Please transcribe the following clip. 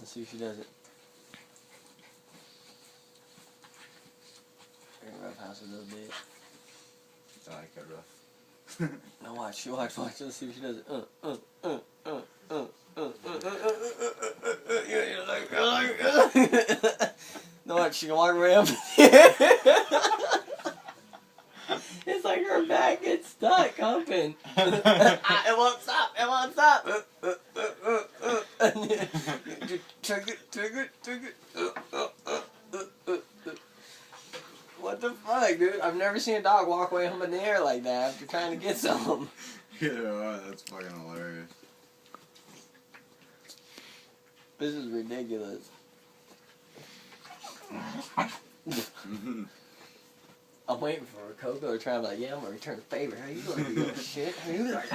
Let's see if she does it. Rough house a little bit. I like it rough. Now watch. Let's see if she does it. No, watch. She can walk right up. It's like her back gets stuck humping. It won't stop. It won't stop. Trigger. What the fuck, dude? I've never seen a dog walk away humping the air like that after trying to get some. Yeah, that's fucking hilarious. This is ridiculous. I'm waiting for Coco to try to be like, yeah, I'm gonna return the favor. How you doing? You little shit? How you like,